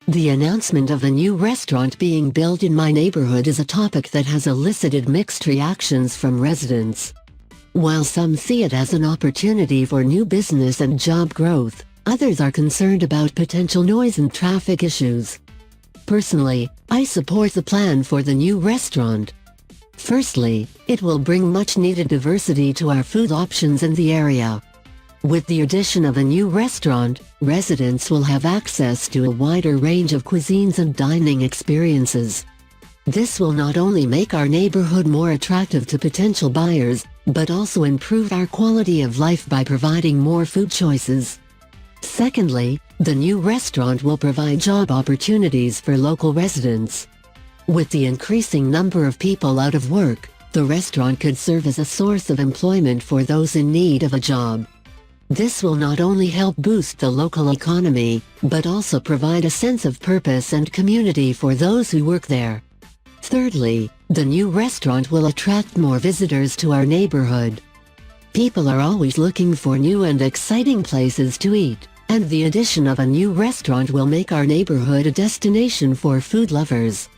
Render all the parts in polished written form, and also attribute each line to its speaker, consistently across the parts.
Speaker 1: The announcement of a new restaurant being built in my neighborhood is a topic that has elicited mixed reactions from residents. While some see it as an opportunity for new business and job growth, others are concerned about potential noise and traffic issues. Personally, I support the plan for the new restaurant. Firstly, it will bring much-needed diversity to our food options in the area. With the addition of a new restaurant, residents will have access to a wider range of cuisines and dining experiences. This will not only make our neighborhood more attractive to potential buyers, but also improve our quality of life by providing more food choices. Secondly, the new restaurant will provide job opportunities for local residents. With the increasing number of people out of work, the restaurant could serve as a source of employment for those in need of a job. This will not only help boost the local economy, but also provide a sense of purpose and community for those who work there. Thirdly, the new restaurant will attract more visitors to our neighborhood. People are always looking for new and exciting places to eat, and the addition of a new restaurant will make our neighborhood a destination for food lovers.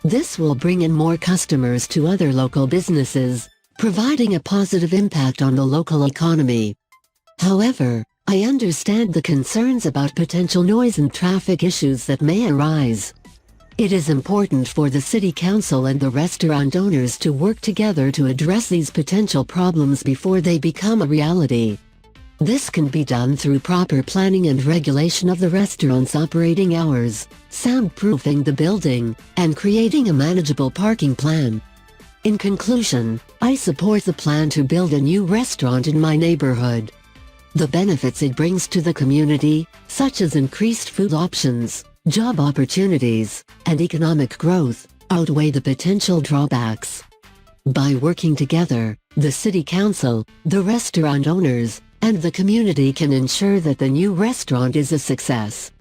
Speaker 1: This will bring in more customers to other local businesses, providing a positive impact on the local economy. However, I understand the concerns about potential noise and traffic issues that may arise. It is important for the City Council and the restaurant owners to work together to address these potential problems before they become a reality. This can be done through proper planning and regulation of the restaurant's operating hours, soundproofing the building, and creating a manageable parking plan. In conclusion, I support the plan to build a new restaurant in my neighborhood. The benefits it brings to the community, such as increased food options, job opportunities, and economic growth, outweigh the potential drawbacks. By working together, the City Council, the restaurant owners, and the community can ensure that the new restaurant is a success.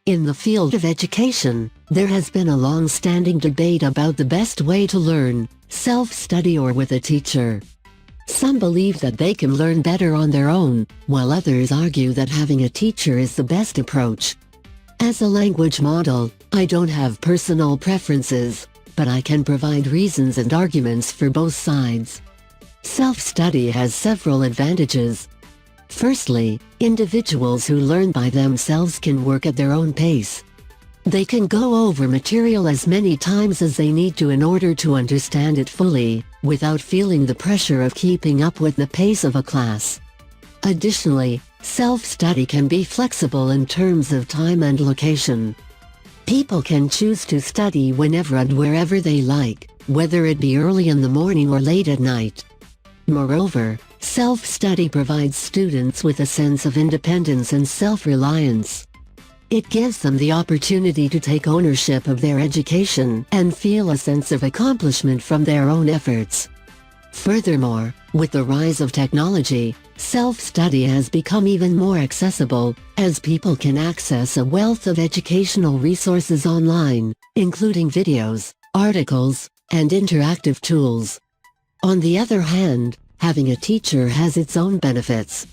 Speaker 1: In the field of education, there has been a long-standing debate about the best way to learn, self-study or with a teacher. Some believe that they can learn better on their own, while others argue that having a teacher is the best approach. As a language model, I don't have personal preferences, but I can provide reasons and arguments for both sides. Self-study has several advantages. Firstly, individuals who learn by themselves can work at their own pace. They can go over material as many times as they need to in order to understand it fully, without feeling the pressure of keeping up with the pace of a class. Additionally, self-study can be flexible in terms of time and location. People can choose to study whenever and wherever they like, whether it be early in the morning or late at night. Moreover, self-study provides students with a sense of independence and self-reliance. It gives them the opportunity to take ownership of their education and feel a sense of accomplishment from their own efforts. Furthermore, with the rise of technology, self-study has become even more accessible, as people can access a wealth of educational resources online, including videos, articles, and interactive tools. On the other hand, having a teacher has its own benefits.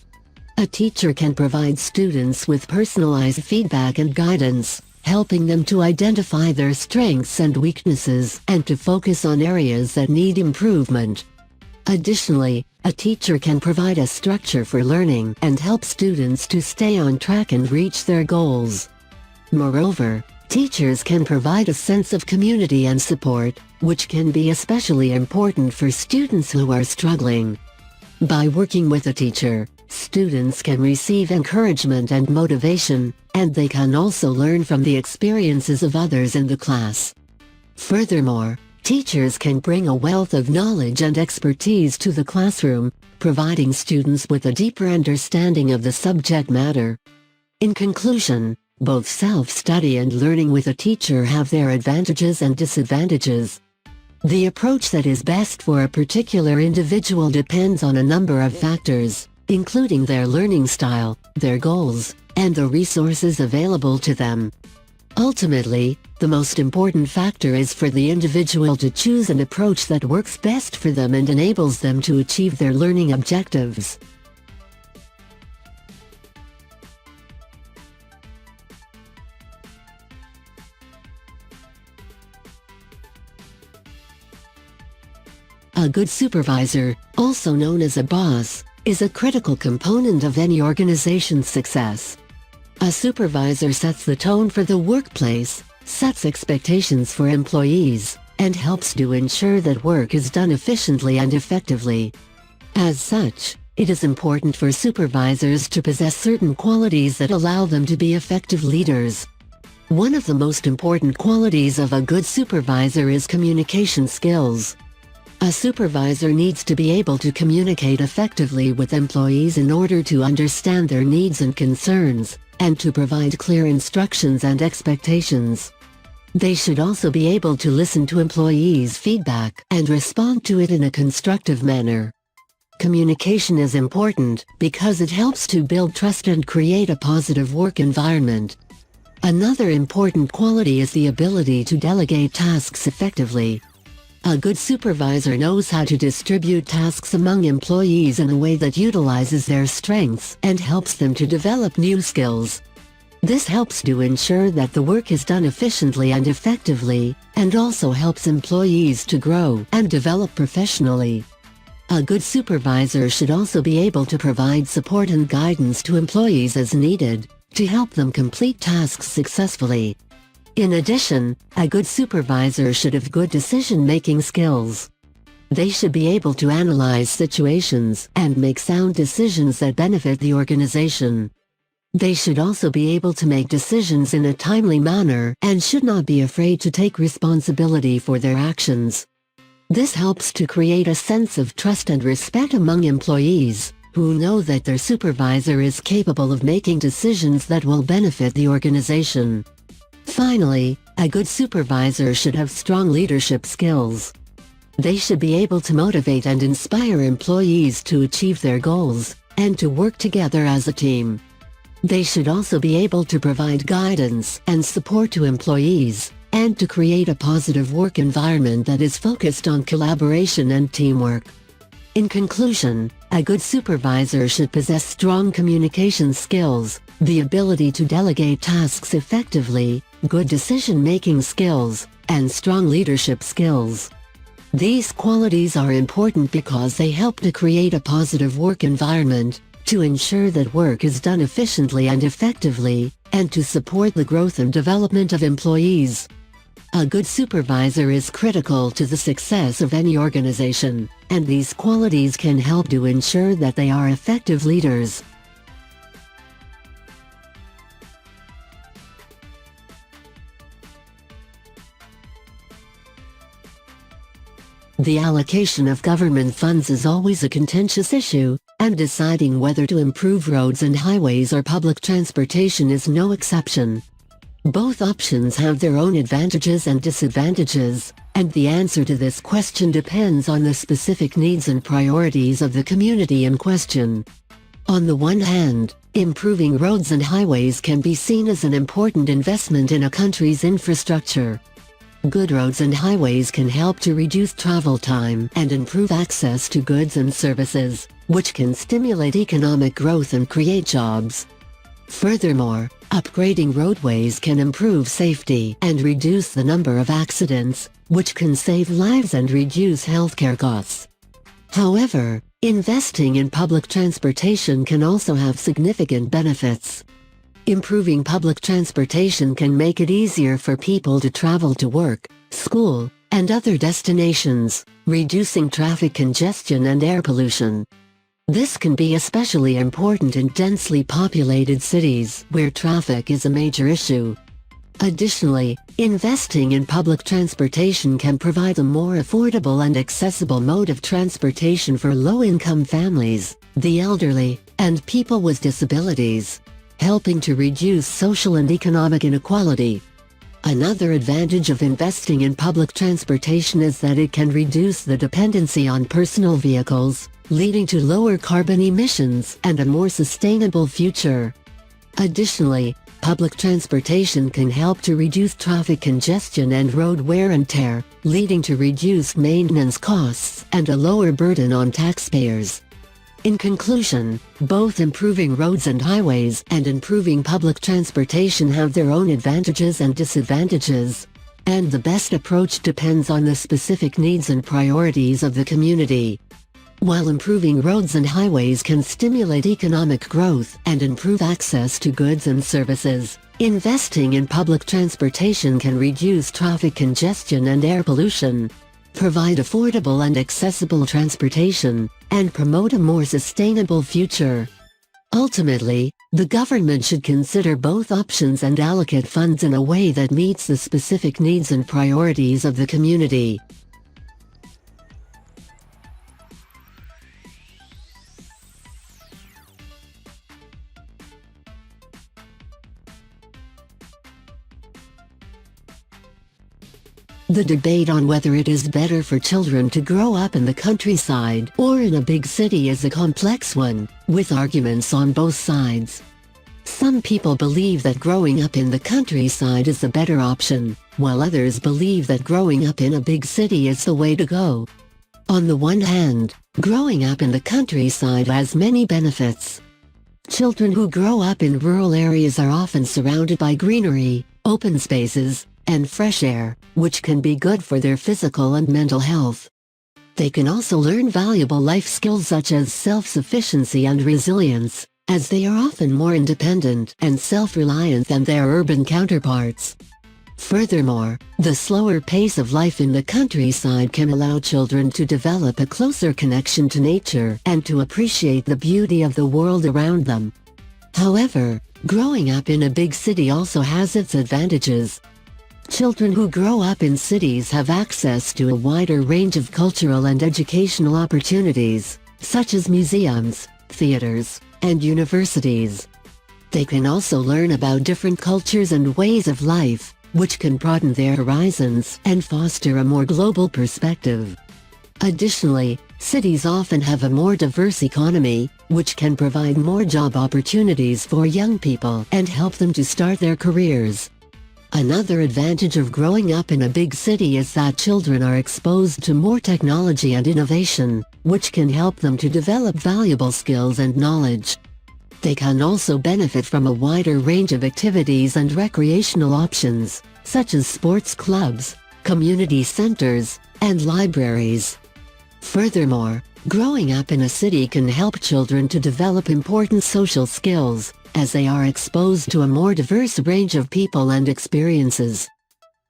Speaker 1: A teacher can provide students with personalized feedback and guidance, helping them to identify their strengths and weaknesses and to focus on areas that need improvement. Additionally, a teacher can provide a structure for learning and help students to stay on track and reach their goals. Moreover, teachers can provide a sense of community and support, which can be especially important for students who are struggling. By working with a teacher, students can receive encouragement and motivation, and they can also learn from the experiences of others in the class. Furthermore, teachers can bring a wealth of knowledge and expertise to the classroom, providing students with a deeper understanding of the subject matter. In conclusion, both self-study and learning with a teacher have their advantages and disadvantages. The approach that is best for a particular individual depends on a number of factors, including their learning style, their goals, and the resources available to them. Ultimately, the most important factor is for the individual to choose an approach that works best for them and enables them to achieve their learning objectives. A good supervisor, also known as a boss, is a critical component of any organization's success. A supervisor sets the tone for the workplace, sets expectations for employees, and helps to ensure that work is done efficiently and effectively. As such, it is important for supervisors to possess certain qualities that allow them to be effective leaders. One of the most important qualities of a good supervisor is communication skills. A supervisor needs to be able to communicate effectively with employees in order to understand their needs and concerns, and to provide clear instructions and expectations. They should also be able to listen to employees' feedback and respond to it in a constructive manner. Communication is important because it helps to build trust and create a positive work environment. Another important quality is the ability to delegate tasks effectively. A good supervisor knows how to distribute tasks among employees in a way that utilizes their strengths and helps them to develop new skills. This helps to ensure that the work is done efficiently and effectively, and also helps employees to grow and develop professionally. A good supervisor should also be able to provide support and guidance to employees as needed, to help them complete tasks successfully. In addition, a good supervisor should have good decision-making skills. They should be able to analyze situations and make sound decisions that benefit the organization. They should also be able to make decisions in a timely manner and should not be afraid to take responsibility for their actions. This helps to create a sense of trust and respect among employees, who know that their supervisor is capable of making decisions that will benefit the organization. Finally, a good supervisor should have strong leadership skills. They should be able to motivate and inspire employees to achieve their goals, and to work together as a team. They should also be able to provide guidance and support to employees, and to create a positive work environment that is focused on collaboration and teamwork. In conclusion, a good supervisor should possess strong communication skills, the ability to delegate tasks effectively, good decision-making skills, and strong leadership skills. These qualities are important because they help to create a positive work environment, to ensure that work is done efficiently and effectively, and to support the growth and development of employees. A good supervisor is critical to the success of any organization, and these qualities can help to ensure that they are effective leaders. The allocation of government funds is always a contentious issue, and deciding whether to improve roads and highways or public transportation is no exception. Both options have their own advantages and disadvantages, and the answer to this question depends on the specific needs and priorities of the community in question. On the one hand, improving roads and highways can be seen as an important investment in a country's infrastructure. Good roads and highways can help to reduce travel time and improve access to goods and services, which can stimulate economic growth and create jobs. Furthermore, upgrading roadways can improve safety and reduce the number of accidents, which can save lives and reduce healthcare costs. However, investing in public transportation can also have significant benefits. Improving public transportation can make it easier for people to travel to work, school, and other destinations, reducing traffic congestion and air pollution. This can be especially important in densely populated cities where traffic is a major issue. Additionally, investing in public transportation can provide a more affordable and accessible mode of transportation for low-income families, the elderly, and people with disabilities, helping to reduce social and economic inequality. Another advantage of investing in public transportation is that it can reduce the dependency on personal vehicles, leading to lower carbon emissions and a more sustainable future. Additionally, Public transportation can help to reduce traffic congestion and road wear and tear, leading to reduced maintenance costs and a lower burden on taxpayers. In conclusion, both improving roads and highways and improving public transportation have their own advantages and disadvantages, and the best approach depends on the specific needs and priorities of the community. While improving roads and highways can stimulate economic growth and improve access to goods and services, investing in public transportation can reduce traffic congestion and air pollution, provide affordable and accessible transportation, and promote a more sustainable future. Ultimately, the government should consider both options and allocate funds in a way that meets the specific needs and priorities of the community. The debate on whether it is better for children to grow up in the countryside or in a big city is a complex one, with arguments on both sides. Some people believe that growing up in the countryside is the better option, while others believe that growing up in a big city is the way to go. On the one hand, growing up in the countryside has many benefits. Children who grow up in rural areas are often surrounded by greenery, open spaces, and fresh air, which can be good for their physical and mental health. They can also learn valuable life skills such as self-sufficiency and resilience, as they are often more independent and self-reliant than their urban counterparts. Furthermore, the slower pace of life in the countryside can allow children to develop a closer connection to nature and to appreciate the beauty of the world around them. However, growing up in a big city also has its advantages. Children who grow up in cities have access to a wider range of cultural and educational opportunities, such as museums, theaters, and universities. They can also learn about different cultures and ways of life, which can broaden their horizons and foster a more global perspective. Additionally, cities often have a more diverse economy, which can provide more job opportunities for young people and help them to start their careers. Another advantage of growing up in a big city is that children are exposed to more technology and innovation, which can help them to develop valuable skills and knowledge. They can also benefit from a wider range of activities and recreational options, such as sports clubs, community centers, and libraries. Furthermore, growing up in a city can help children to develop important social skills, as they are exposed to a more diverse range of people and experiences.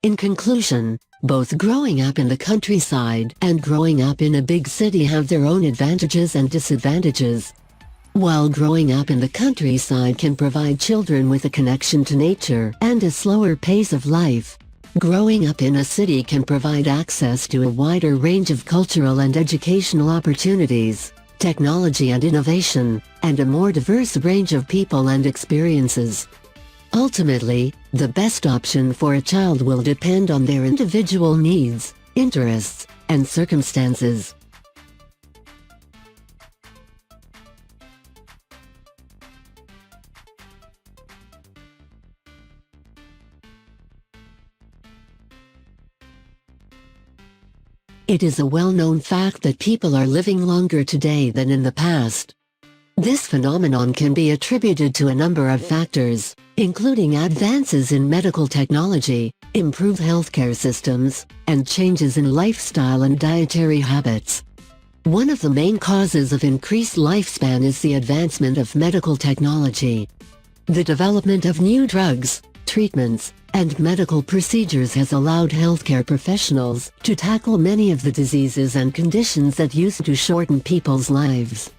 Speaker 1: In conclusion, both growing up in the countryside and growing up in a big city have their own advantages and disadvantages. While growing up in the countryside can provide children with a connection to nature and a slower pace of life, growing up in a city can provide access to a wider range of cultural and educational opportunities, technology and innovation, and a more diverse range of people and experiences. Ultimately, the best option for a child will depend on their individual needs, interests, and circumstances. It is a well-known fact that people are living longer today than in the past. This phenomenon can be attributed to a number of factors, including advances in medical technology, improved healthcare systems, and changes in lifestyle and dietary habits. One of the main causes of increased lifespan is the advancement of medical technology. The development of new drugs, treatments, and medical procedures has allowed healthcare professionals to tackle many of the diseases and conditions that used to shorten people's lives.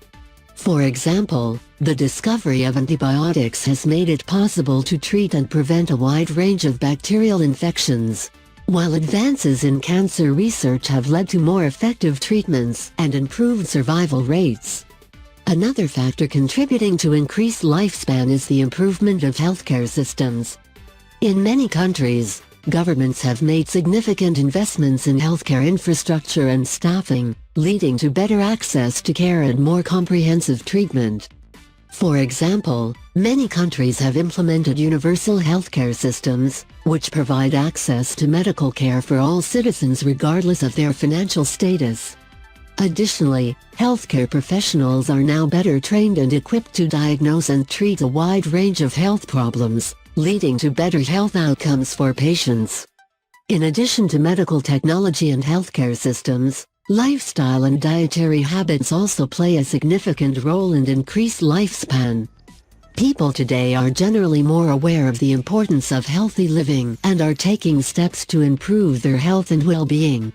Speaker 1: For example, the discovery of antibiotics has made it possible to treat and prevent a wide range of bacterial infections, while advances in cancer research have led to more effective treatments and improved survival rates. Another factor contributing to increased lifespan is the improvement of healthcare systems. In many countries, governments have made significant investments in healthcare infrastructure and staffing, leading to better access to care and more comprehensive treatment. For example, many countries have implemented universal healthcare systems, which provide access to medical care for all citizens regardless of their financial status. Additionally, healthcare professionals are now better trained and equipped to diagnose and treat a wide range of health problems, leading to better health outcomes for patients. In addition to medical technology and healthcare systems, lifestyle and dietary habits also play a significant role in increased lifespan. People today are generally more aware of the importance of healthy living and are taking steps to improve their health and well-being.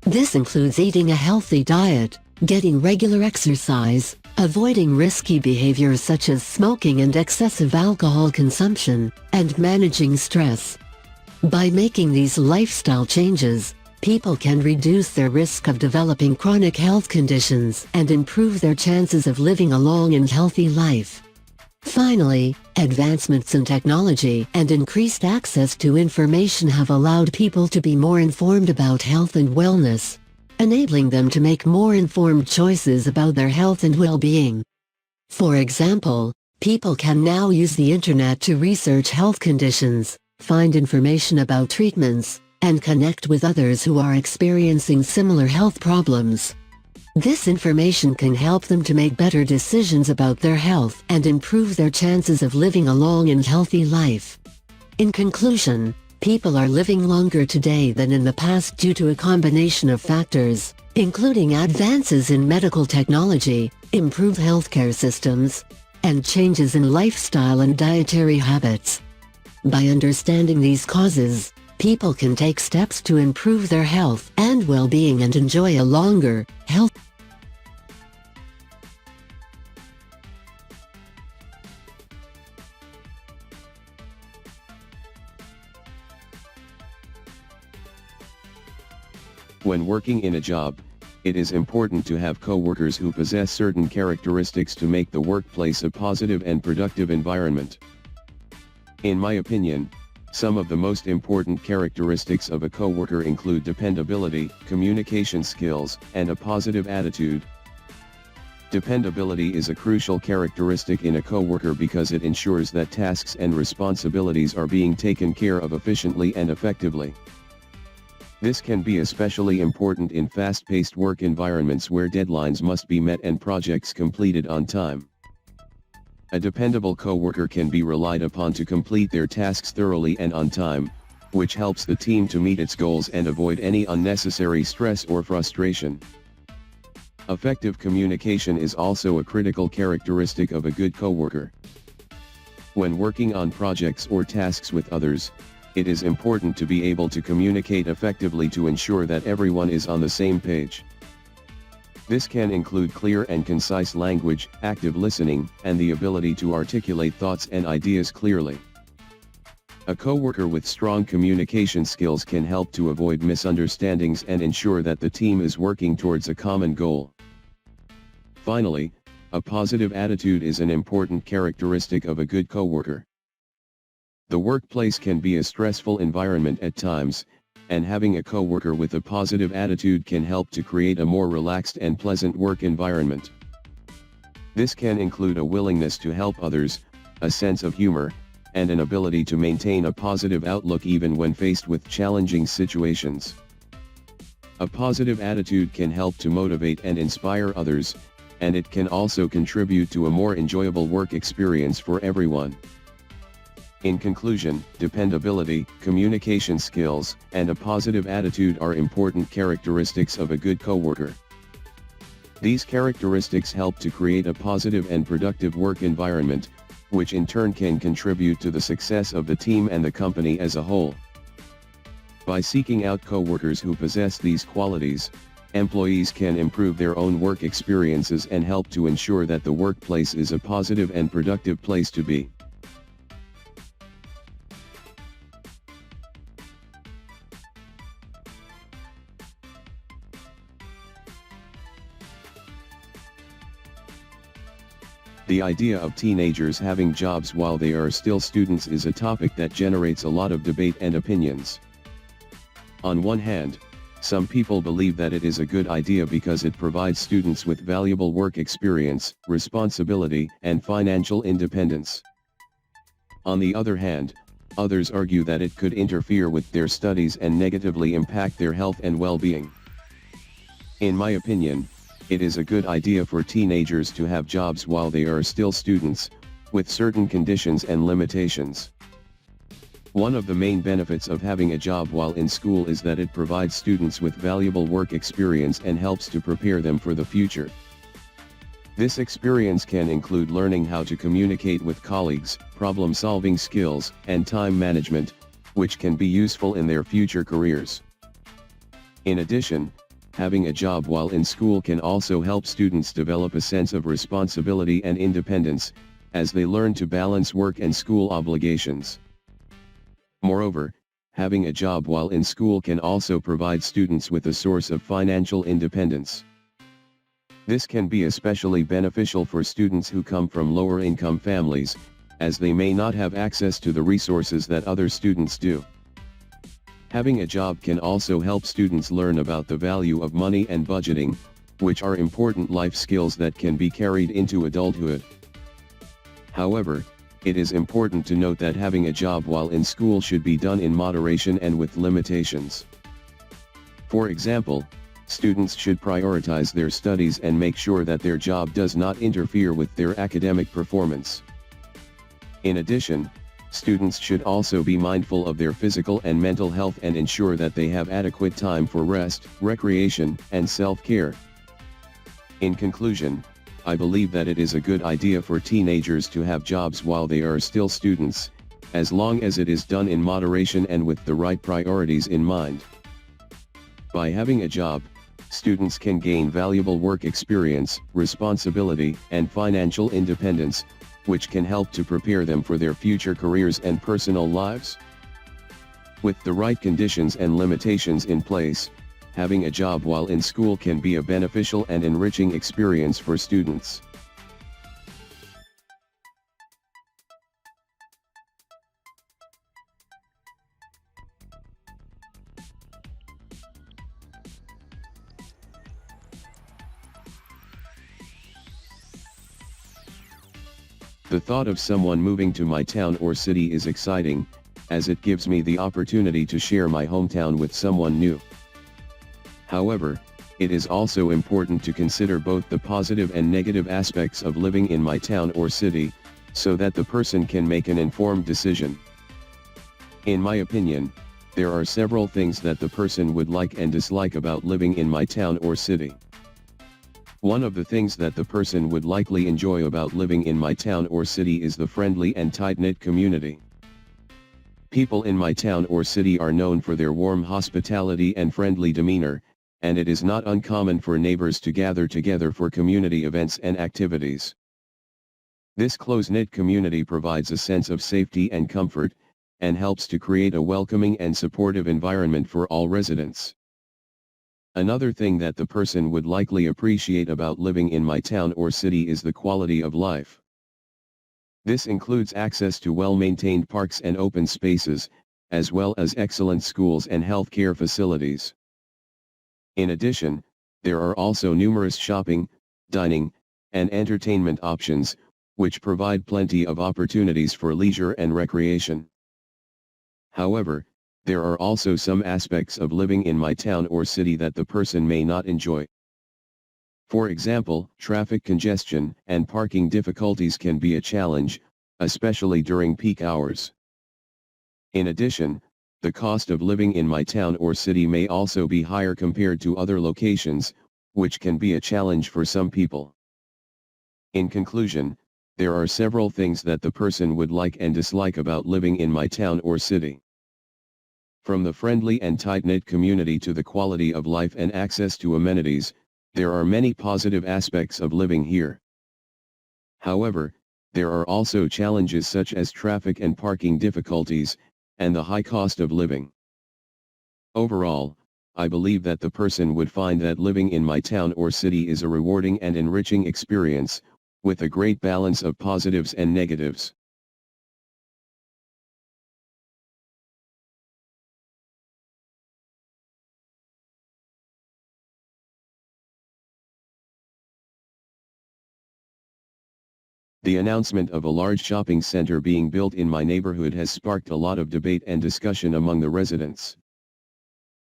Speaker 1: This includes eating a healthy diet, getting regular exercise, avoiding risky behaviors such as smoking and excessive alcohol consumption, and managing stress. By making these lifestyle changes, people can reduce their risk of developing chronic health conditions and improve their chances of living a long and healthy life. Finally, advancements in technology and increased access to information have allowed people to be more informed about health and wellness, enabling them to make more informed choices about their health and well-being. For example, people can now use the internet to research health conditions, find information about treatments, and connect with others who are experiencing similar health problems. This information can help them to make better decisions about their health and improve their chances of living a long and healthy life. In conclusion, people are living longer today than in the past due to a combination of factors, including advances in medical technology, improved healthcare systems, and changes in lifestyle and dietary habits. By understanding these causes, people can take steps to improve their health and well-being and enjoy a longer, healthy.
Speaker 2: When working in a job, it is important to have coworkers who possess certain characteristics to make the workplace a positive and productive environment. In my opinion, some of the most important characteristics of a coworker include dependability, communication skills, and a positive attitude. Dependability is a crucial characteristic in a coworker because it ensures that tasks and responsibilities are being taken care of efficiently and effectively. This can be especially important in fast-paced work environments where deadlines must be met and projects completed on time. A dependable coworker can be relied upon to complete their tasks thoroughly and on time, which helps the team to meet its goals and avoid any unnecessary stress or frustration. Effective communication is also a critical characteristic of a good coworker. When working on projects or tasks with others, it is important to be able to communicate effectively to ensure that everyone is on the same page. This can include clear and concise language, active listening, and the ability to articulate thoughts and ideas clearly. A coworker with strong communication skills can help to avoid misunderstandings and ensure that the team is working towards a common goal. Finally, a positive attitude is an important characteristic of a good coworker. The workplace can be a stressful environment at times, and having a coworker with a positive attitude can help to create a more relaxed and pleasant work environment. This can include a willingness to help others, a sense of humor, and an ability to maintain a positive outlook even when faced with challenging situations. A positive attitude can help to motivate and inspire others, and it can also contribute to a more enjoyable work experience for everyone. In conclusion, dependability, communication skills, and a positive attitude are important characteristics of a good coworker. These characteristics help to create a positive and productive work environment, which in turn can contribute to the success of the team and the company as a whole. By seeking out coworkers who possess these qualities, employees can improve their own work experiences and help to ensure that the workplace is a positive and productive place to be. The idea of teenagers having jobs while they are still students is a topic that generates a lot of debate and opinions. On one hand, Some people believe that it is a good idea because it provides students with valuable work experience, responsibility, and financial independence. On the other hand, others argue that it could interfere with their studies and negatively impact their health and well-being. In my opinion, it is a good idea for teenagers to have jobs while they are still students, with certain conditions and limitations. One of the main benefits of having a job while in school is that it provides students with valuable work experience and helps to prepare them for the future. This experience can include learning how to communicate with colleagues, problem-solving skills, and time management, which can be useful in their future careers. In addition, having a job while in school can also help students develop a sense of responsibility and independence, as they learn to balance work and school obligations. Moreover, having a job while in school can also provide students with a source of financial independence. This can be especially beneficial for students who come from lower income families, as they may not have access to the resources that other students do. Having a job can also help students learn about the value of money and budgeting, which are important life skills that can be carried into adulthood. However, it is important to note that having a job while in school should be done in moderation and with limitations. For example, students should prioritize their studies and make sure that their job does not interfere with their academic performance. In addition, students should also be mindful of their physical and mental health and ensure that they have adequate time for rest, recreation, and self-care. In conclusion, I believe that it is a good idea for teenagers to have jobs while they are still students, as long as it is done in moderation and with the right priorities in mind. By having a job, students can gain valuable work experience, responsibility, and financial independence, which can help to prepare them for their future careers and personal lives. With the right conditions and limitations in place, having a job while in school can be a beneficial and enriching experience for students. The thought of someone moving to my town or city is exciting, as it gives me the opportunity to share my hometown with someone new. However, it is also important to consider both the positive and negative aspects of living in my town or city, so that the person can make an informed decision. In my opinion, there are several things that the person would like and dislike about living in my town or city. One of the things that the person would likely enjoy about living in my town or city is the friendly and tight-knit community. People in my town or city are known for their warm hospitality and friendly demeanor, and it is not uncommon for neighbors to gather together for community events and activities. This close-knit community provides a sense of safety and comfort, and helps to create a welcoming and supportive environment for all residents. Another thing that the person would likely appreciate about living in my town or city is the quality of life. This includes access to well-maintained parks and open spaces, as well as excellent schools and healthcare facilities. In addition, there are also numerous shopping, dining, and entertainment options, which provide plenty of opportunities for leisure and recreation. However, there are also some aspects of living in my town or city that the person may not enjoy. For example, traffic congestion and parking difficulties can be a challenge, especially during peak hours. In addition, the cost of living in my town or city may also be higher compared to other locations, which can be a challenge for some people. In conclusion, there are several things that the person would like and dislike about living in my town or city. From the friendly and tight-knit community to the quality of life and access to amenities, there are many positive aspects of living here. However, there are also challenges such as traffic and parking difficulties, and the high cost of living. Overall, I believe that the person would find that living in my town or city is a rewarding and enriching experience, with a great balance of positives and negatives. The announcement of a large shopping center being built in my neighborhood has sparked a lot of debate and discussion among the residents.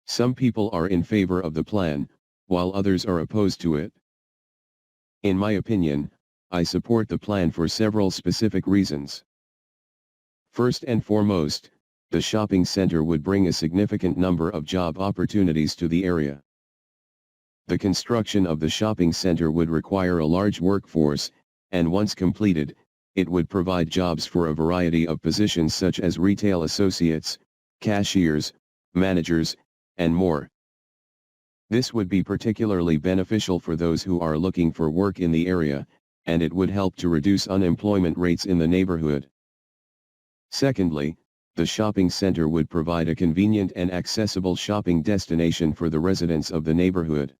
Speaker 2: Some people are in favor of the plan, while others are opposed to it. In my opinion, I support the plan for several specific reasons. First and foremost, the shopping center would bring a significant number of job opportunities to the area. The construction of the shopping center would require a large workforce, and once completed, it would provide jobs for a variety of positions such as retail associates, cashiers, managers, and more. This would be particularly beneficial for those who are looking for work in the area, and it would help to reduce unemployment rates in the neighborhood. Secondly, the shopping center would provide a convenient and accessible shopping destination for the residents of the neighborhood.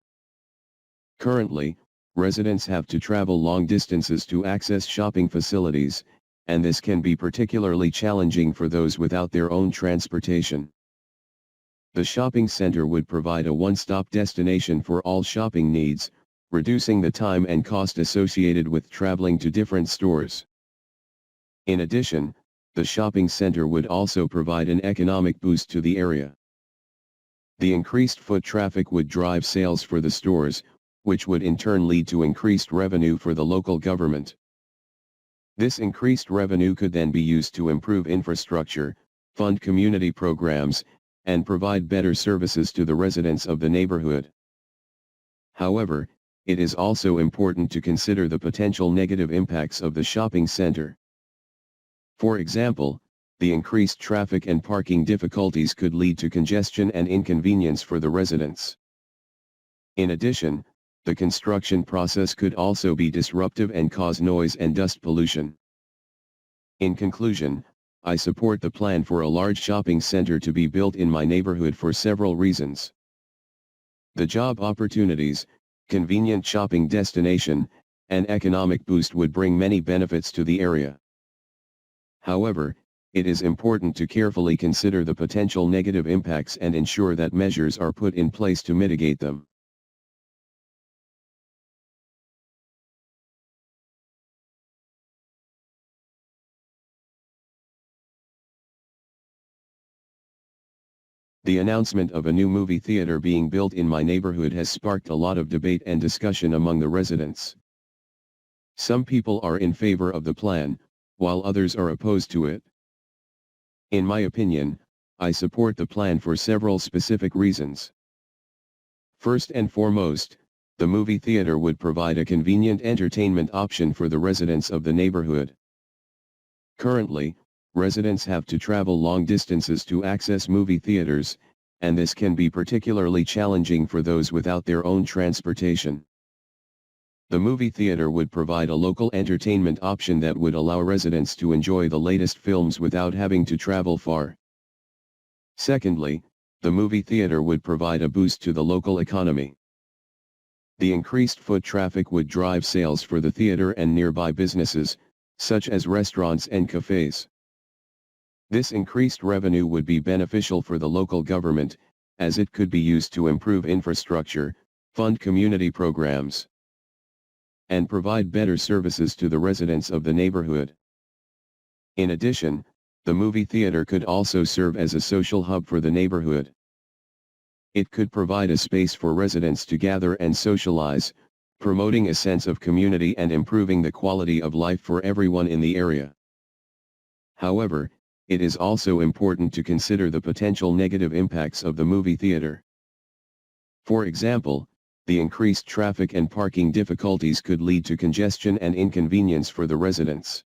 Speaker 2: Currently, residents have to travel long distances to access shopping facilities, and this can be particularly challenging for those without their own transportation. The shopping center would provide a one-stop destination for all shopping needs, reducing the time and cost associated with traveling to different stores. In addition, the shopping center would also provide an economic boost to the area. The increased foot traffic would drive sales for the stores, which would in turn lead to increased revenue for the local government. This increased revenue could then be used to improve infrastructure, fund community programs, and provide better services to the residents of the neighborhood. However, it is also important to consider the potential negative impacts of the shopping center. For example, the increased traffic and parking difficulties could lead to congestion and inconvenience for the residents. In addition, the construction process could also be disruptive and cause noise and dust pollution. In conclusion, I support the plan for a large shopping center to be built in my neighborhood for several reasons. The job opportunities, convenient shopping destination, and economic boost would bring many benefits to the area. However, it is important to carefully consider the potential negative impacts and ensure that measures are put in place to mitigate them. The announcement of a new movie theater being built in my neighborhood has sparked a lot of debate and discussion among the residents. Some people are in favor of the plan, while others are opposed to it. In my opinion, I support the plan for several specific reasons. First and foremost, the movie theater would provide a convenient entertainment option for the residents of the neighborhood. Currently, residents have to travel long distances to access movie theaters, and this can be particularly challenging for those without their own transportation. The movie theater would provide a local entertainment option that would allow residents to enjoy the latest films without having to travel far. Secondly, the movie theater would provide a boost to the local economy. The increased foot traffic would drive sales for the theater and nearby businesses, such as restaurants and cafes. This increased revenue would be beneficial for the local government, as it could be used to improve infrastructure, fund community programs, and provide better services to the residents of the neighborhood. In addition, the movie theater could also serve as a social hub for the neighborhood. It could provide a space for residents to gather and socialize, promoting a sense of community and improving the quality of life for everyone in the area. However, it is also important to consider the potential negative impacts of the movie theater. For example, the increased traffic and parking difficulties could lead to congestion and inconvenience for the residents.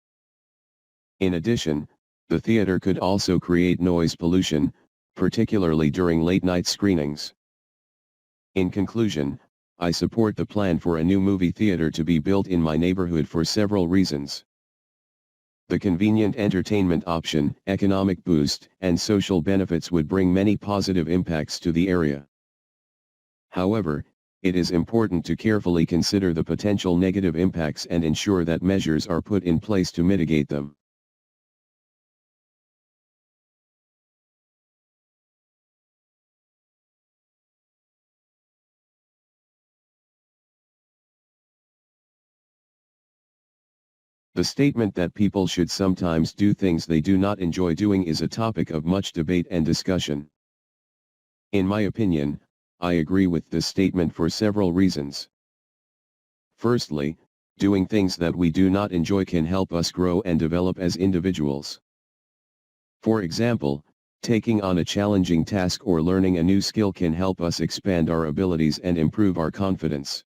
Speaker 2: In addition, the theater could also create noise pollution, particularly during late-night screenings. In conclusion, I support the plan for a new movie theater to be built in my neighborhood for several reasons. The convenient entertainment option, economic boost, and social benefits would bring many positive impacts to the area. However, it is important to carefully consider the potential negative impacts and ensure that measures are put in place to mitigate them. The statement that people should sometimes do things they do not enjoy doing is a topic of much debate and discussion. In my opinion, I agree with this statement for several reasons. Firstly, doing things that we do not enjoy can help us grow and develop as individuals. For example, taking on a challenging task or learning a new skill can help us expand our abilities and improve our confidence.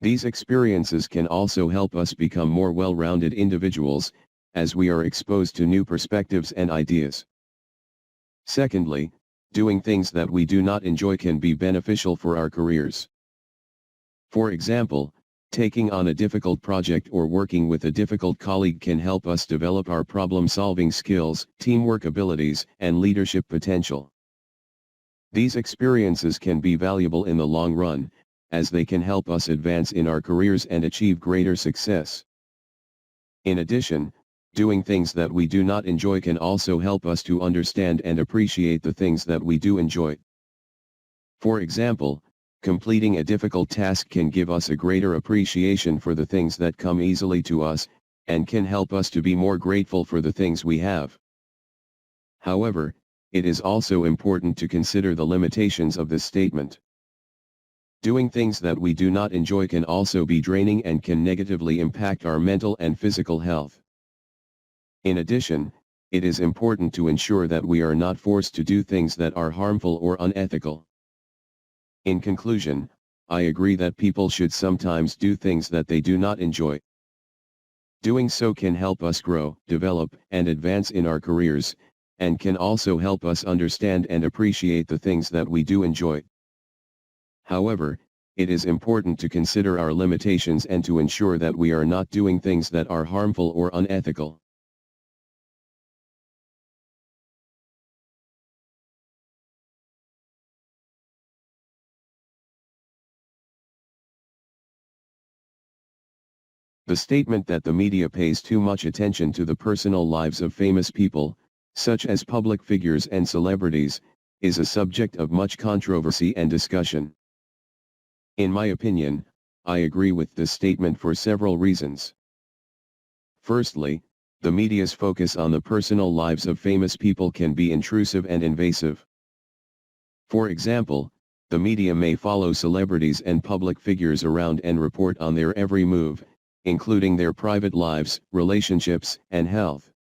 Speaker 2: These experiences can also help us become more well-rounded individuals, as we are exposed to new perspectives and ideas. Secondly, doing things that we do not enjoy can be beneficial for our careers. For example, taking on a difficult project or working with a difficult colleague can help us develop our problem-solving skills, teamwork abilities, and leadership potential. These experiences can be valuable in the long run, as they can help us advance in our careers and achieve greater success. In addition, doing things that we do not enjoy can also help us to understand and appreciate the things that we do enjoy. For example, completing a difficult task can give us a greater appreciation for the things that come easily to us, and can help us to be more grateful for the things we have. However, it is also important to consider the limitations of this statement. Doing things that we do not enjoy can also be draining and can negatively impact our mental and physical health. In addition, it is important to ensure that we are not forced to do things that are harmful or unethical. In conclusion, I agree that people should sometimes do things that they do not enjoy. Doing so can help us grow, develop, and advance in our careers, and can also help us understand and appreciate the things that we do enjoy. However, it is important to consider our limitations and to ensure that we are not doing things that are harmful or unethical. The statement that the media pays too much attention to the personal lives of famous people, such as public figures and celebrities, is a subject of much controversy and discussion. In my opinion, I agree with this statement for several reasons. Firstly, the media's focus on the personal lives of famous people can be intrusive and invasive. For example, the media may follow celebrities and public figures around and report on their every move, including their private lives, relationships, and health.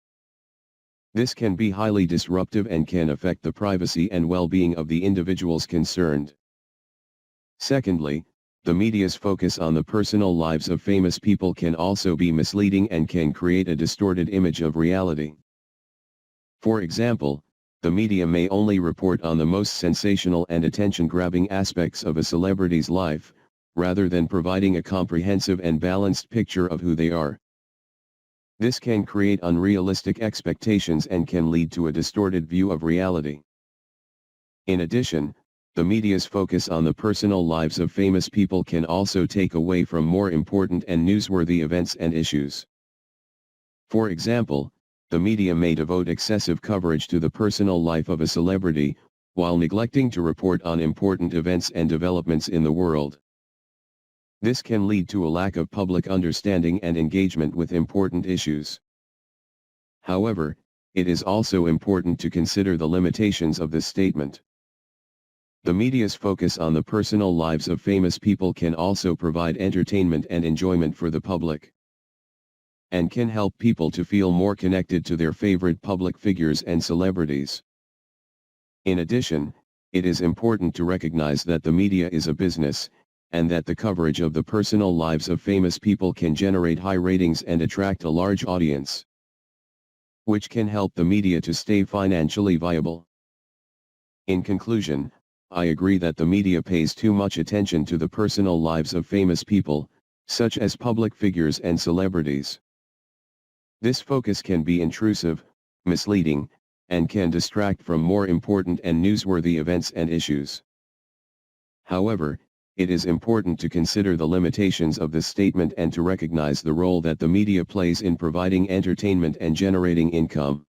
Speaker 2: This can be highly disruptive and can affect the privacy and well-being of the individuals concerned. Secondly, the media's focus on the personal lives of famous people can also be misleading and can create a distorted image of reality. For example, the media may only report on the most sensational and attention-grabbing aspects of a celebrity's life, rather than providing a comprehensive and balanced picture of who they are. This can create unrealistic expectations and can lead to a distorted view of reality. In addition, the media's focus on the personal lives of famous people can also take away from more important and newsworthy events and issues. For example, the media may devote excessive coverage to the personal life of a celebrity, while neglecting to report on important events and developments in the world. This can lead to a lack of public understanding and engagement with important issues. However, it is also important to consider the limitations of this statement. The media's focus on the personal lives of famous people can also provide entertainment and enjoyment for the public, and can help people to feel more connected to their favorite public figures and celebrities. In addition, it is important to recognize that the media is a business, and that the coverage of the personal lives of famous people can generate high ratings and attract a large audience, which can help the media to stay financially viable. In conclusion, I agree that the media pays too much attention to the personal lives of famous people, such as public figures and celebrities. This focus can be intrusive, misleading, and can distract from more important and newsworthy events and issues. However, it is important to consider the limitations of this statement and to recognize the role that the media plays in providing entertainment and generating income.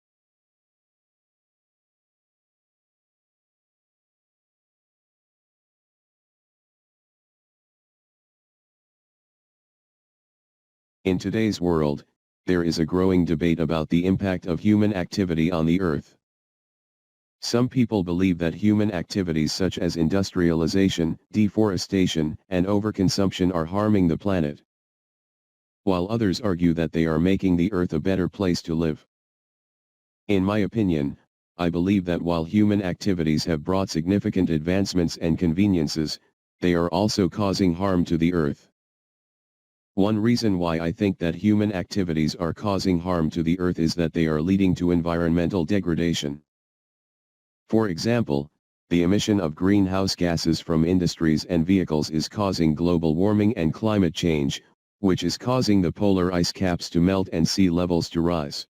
Speaker 2: In today's world, there is a growing debate about the impact of human activity on the Earth. Some people believe that human activities such as industrialization, deforestation, and overconsumption are harming the planet, while others argue that they are making the Earth a better place to live. In my opinion, I believe that while human activities have brought significant advancements and conveniences, they are also causing harm to the Earth. One reason why I think that human activities are causing harm to the Earth is that they are leading to environmental degradation. For example, the emission of greenhouse gases from industries and vehicles is causing global warming and climate change, which is causing the polar ice caps to melt and sea levels to rise.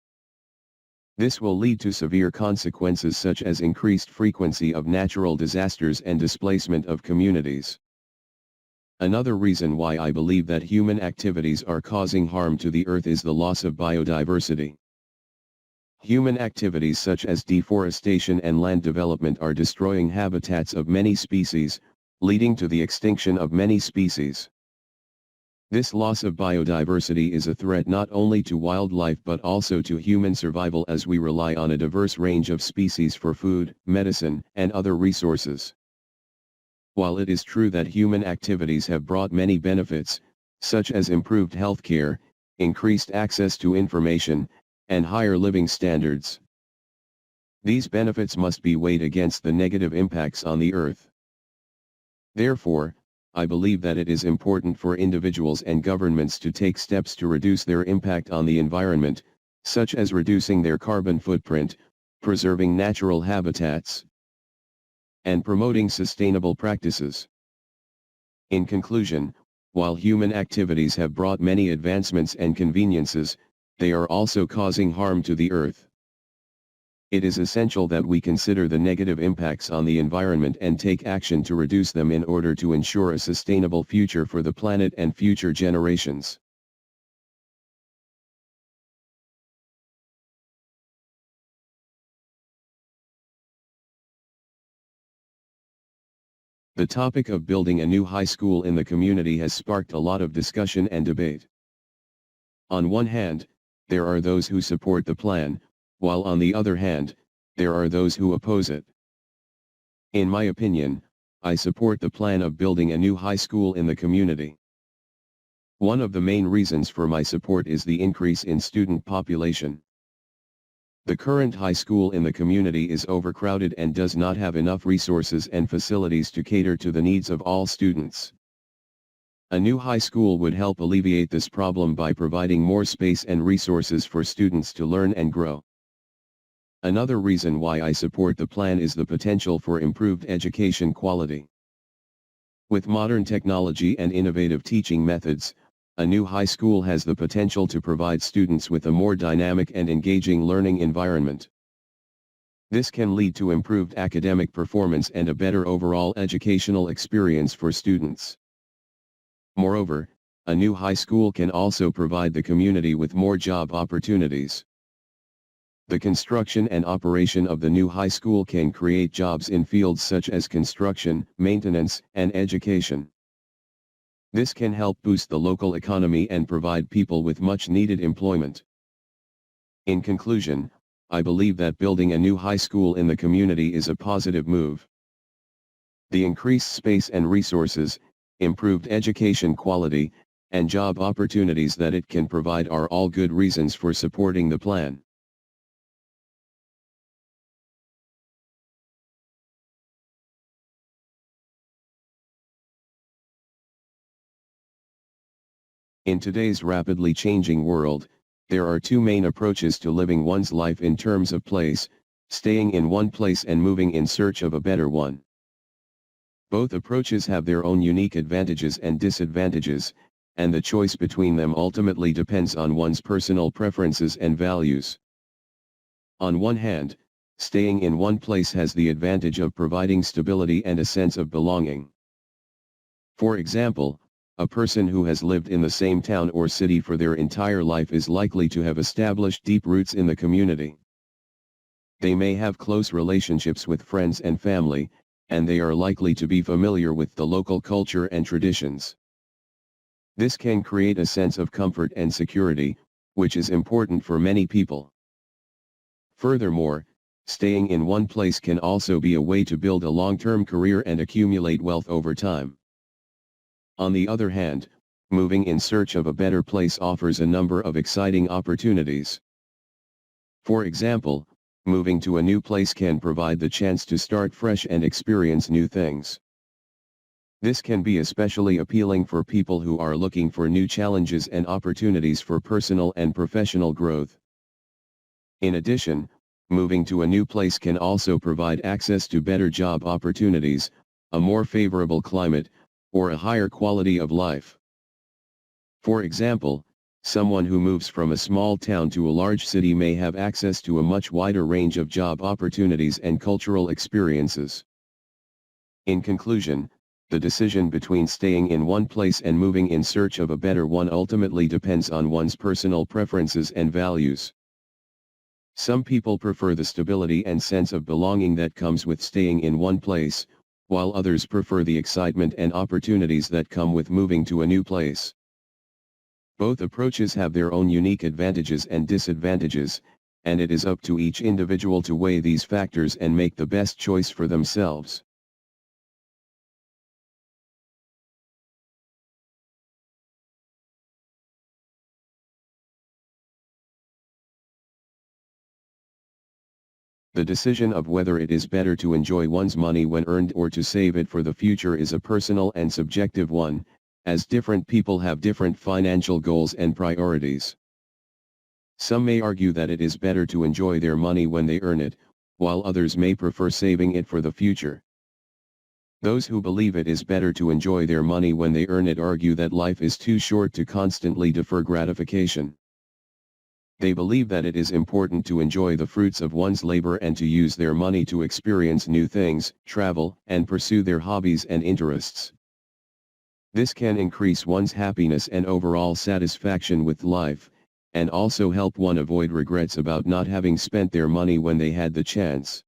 Speaker 2: This will lead to severe consequences such as increased frequency of natural disasters and displacement of communities. Another reason why I believe that human activities are causing harm to the Earth is the loss of biodiversity. Human activities such as deforestation and land development are destroying habitats of many species, leading to the extinction of many species. This loss of biodiversity is a threat not only to wildlife but also to human survival, as we rely on a diverse range of species for food, medicine, and other resources. While it is true that human activities have brought many benefits, such as improved healthcare, increased access to information, and higher living standards, these benefits must be weighed against the negative impacts on the Earth. Therefore, I believe that it is important for individuals and governments to take steps to reduce their impact on the environment, such as reducing their carbon footprint, preserving natural habitats, and promoting sustainable practices. In conclusion, while human activities have brought many advancements and conveniences, they are also causing harm to the Earth. It is essential that we consider the negative impacts on the environment and take action to reduce them in order to ensure a sustainable future for the planet and future generations. The topic of building a new high school in the community has sparked a lot of discussion and debate. On one hand, there are those who support the plan, while on the other hand, there are those who oppose it. In my opinion, I support the plan of building a new high school in the community. One of the main reasons for my support is the increase in student population. The current high school in the community is overcrowded and does not have enough resources and facilities to cater to the needs of all students. A new high school would help alleviate this problem by providing more space and resources for students to learn and grow. Another reason why I support the plan is the potential for improved education quality. With modern technology and innovative teaching methods, a new high school has the potential to provide students with a more dynamic and engaging learning environment. This can lead to improved academic performance and a better overall educational experience for students. Moreover, a new high school can also provide the community with more job opportunities. The construction and operation of the new high school can create jobs in fields such as construction, maintenance, and education. This can help boost the local economy and provide people with much needed employment. In conclusion, I believe that building a new high school in the community is a positive move. The increased space and resources, improved education quality, and job opportunities that it can provide are all good reasons for supporting the plan. In today's rapidly changing world, there are two main approaches to living one's life in terms of place: staying in one place and moving in search of a better one. Both approaches have their own unique advantages and disadvantages, and the choice between them ultimately depends on one's personal preferences and values. On one hand, staying in one place has the advantage of providing stability and a sense of belonging. For example, a person who has lived in the same town or city for their entire life is likely to have established deep roots in the community. They may have close relationships with friends and family, and they are likely to be familiar with the local culture and traditions. This can create a sense of comfort and security, which is important for many people. Furthermore, staying in one place can also be a way to build a long-term career and accumulate wealth over time. On the other hand, moving in search of a better place offers a number of exciting opportunities. For example, moving to a new place can provide the chance to start fresh and experience new things. This can be especially appealing for people who are looking for new challenges and opportunities for personal and professional growth. In addition, moving to a new place can also provide access to better job opportunities, a more favorable climate, or a higher quality of life. For example, someone who moves from a small town to a large city may have access to a much wider range of job opportunities and cultural experiences. In conclusion, the decision between staying in one place and moving in search of a better one ultimately depends on one's personal preferences and values. Some people prefer the stability and sense of belonging that comes with staying in one place, while others prefer the excitement and opportunities that come with moving to a new place. Both approaches have their own unique advantages and disadvantages, and it is up to each individual to weigh these factors and make the best choice for themselves. The decision of whether it is better to enjoy one's money when earned or to save it for the future is a personal and subjective one, as different people have different financial goals and priorities. Some may argue that it is better to enjoy their money when they earn it, while others may prefer saving it for the future. Those who believe it is better to enjoy their money when they earn it argue that life is too short to constantly defer gratification. They believe that it is important to enjoy the fruits of one's labor and to use their money to experience new things, travel, and pursue their hobbies and interests. This can increase one's happiness and overall satisfaction with life, and also help one avoid regrets about not having spent their money when they had the chance.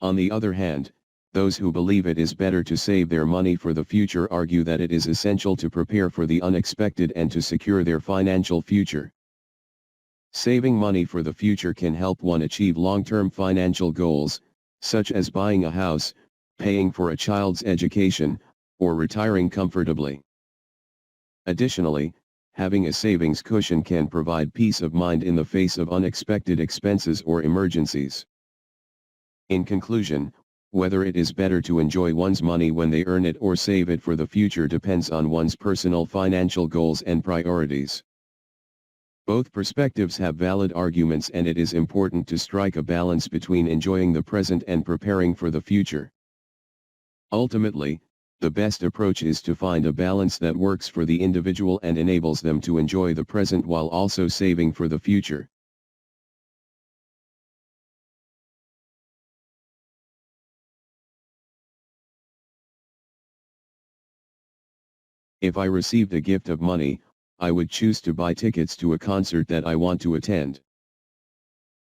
Speaker 2: On the other hand, those who believe it is better to save their money for the future argue that it is essential to prepare for the unexpected and to secure their financial future. Saving money for the future can help one achieve long-term financial goals, such as buying a house, paying for a child's education, or retiring comfortably. Additionally, having a savings cushion can provide peace of mind in the face of unexpected expenses or emergencies. In conclusion, whether it is better to enjoy one's money when they earn it or save it for the future depends on one's personal financial goals and priorities. Both perspectives have valid arguments, and it is important to strike a balance between enjoying the present and preparing for the future. Ultimately, the best approach is to find a balance that works for the individual and enables them to enjoy the present while also saving for the future. If I received a gift of money, I would choose to buy tickets to a concert that I want to attend.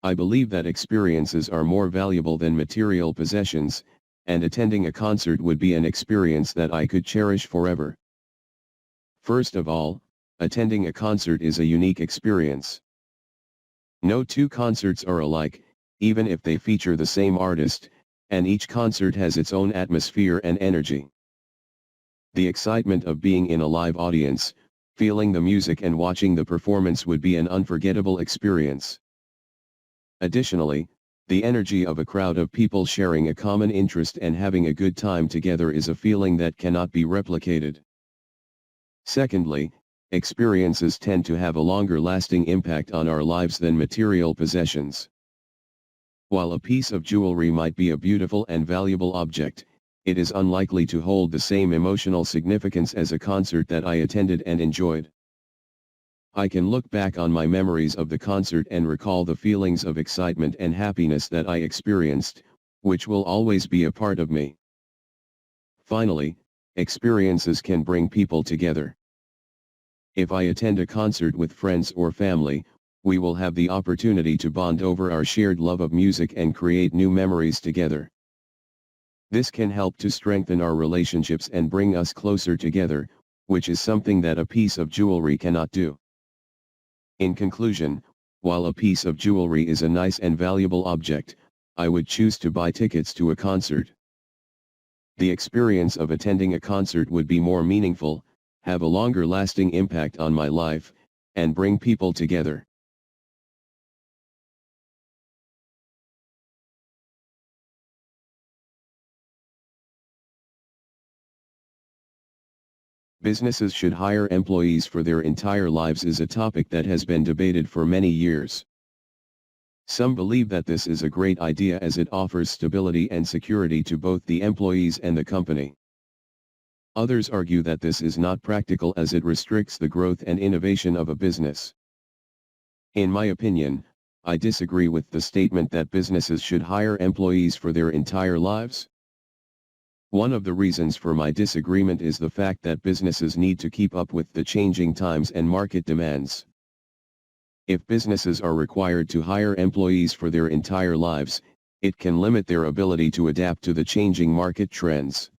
Speaker 2: I believe that experiences are more valuable than material possessions, and attending a concert would be an experience that I could cherish forever. First of all, attending a concert is a unique experience. No two concerts are alike, even if they feature the same artist, and each concert has its own atmosphere and energy. The excitement of being in a live audience, feeling the music and watching the performance would be an unforgettable experience. Additionally, the energy of a crowd of people sharing a common interest and having a good time together is a feeling that cannot be replicated. Secondly, experiences tend to have a longer lasting impact on our lives than material possessions. While a piece of jewelry might be a beautiful and valuable object, it is unlikely to hold the same emotional significance as a concert that I attended and enjoyed. I can look back on my memories of the concert and recall the feelings of excitement and happiness that I experienced, which will always be a part of me. Finally, experiences can bring people together. If I attend a concert with friends or family, we will have the opportunity to bond over our shared love of music and create new memories together. This can help to strengthen our relationships and bring us closer together, which is something that a piece of jewelry cannot do. In conclusion, while a piece of jewelry is a nice and valuable object, I would choose to buy tickets to a concert. The experience of attending a concert would be more meaningful, have a longer lasting impact on my life, and bring people together. Businesses should hire employees for their entire lives is a topic that has been debated for many years. Some believe that this is a great idea as it offers stability and security to both the employees and the company. Others argue that this is not practical as it restricts the growth and innovation of a business. In my opinion, I disagree with the statement that businesses should hire employees for their entire lives. One of the reasons for my disagreement is the fact that businesses need to keep up with the changing times and market demands. If businesses are required to hire employees for their entire lives, it can limit their ability to adapt to the changing market trends.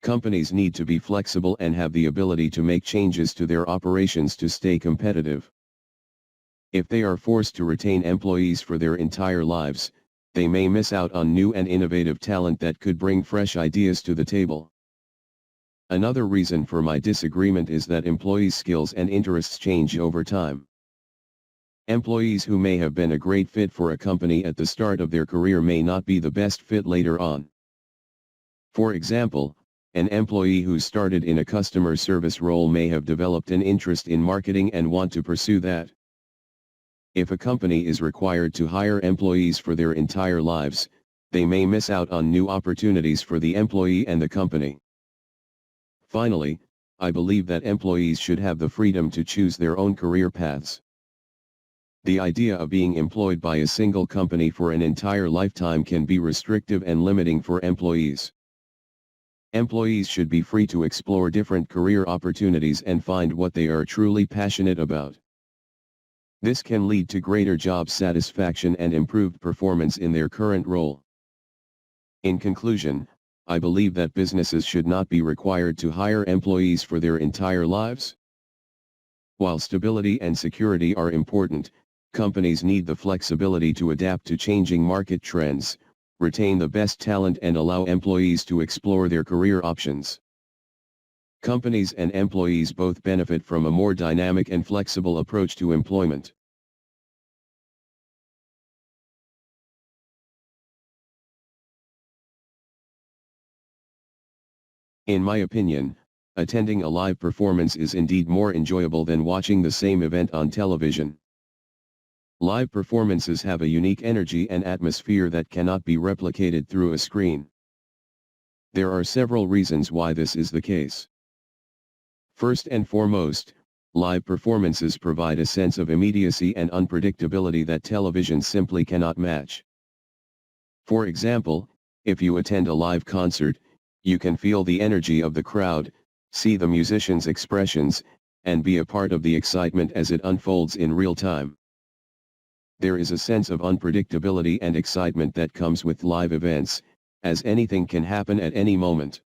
Speaker 2: Companies need to be flexible and have the ability to make changes to their operations to stay competitive. If they are forced to retain employees for their entire lives, they may miss out on new and innovative talent that could bring fresh ideas to the table. Another reason for my disagreement is that employees' skills and interests change over time. Employees who may have been a great fit for a company at the start of their career may not be the best fit later on. For example, an employee who started in a customer service role may have developed an interest in marketing and want to pursue that. If a company is required to hire employees for their entire lives, they may miss out on new opportunities for the employee and the company. Finally, I believe that employees should have the freedom to choose their own career paths. The idea of being employed by a single company for an entire lifetime can be restrictive and limiting for employees. Employees should be free to explore different career opportunities and find what they are truly passionate about. This can lead to greater job satisfaction and improved performance in their current role. In conclusion, I believe that businesses should not be required to hire employees for their entire lives. While stability and security are important, companies need the flexibility to adapt to changing market trends, retain the best talent and allow employees to explore their career options. Companies and employees both benefit from a more dynamic and flexible approach to employment. In my opinion, attending a live performance is indeed more enjoyable than watching the same event on television. Live performances have a unique energy and atmosphere that cannot be replicated through a screen. There are several reasons why this is the case. First and foremost, live performances provide a sense of immediacy and unpredictability that television simply cannot match. For example, if you attend a live concert, you can feel the energy of the crowd, see the musicians' expressions, and be a part of the excitement as it unfolds in real time. There is a sense of unpredictability and excitement that comes with live events, as anything can happen at any moment.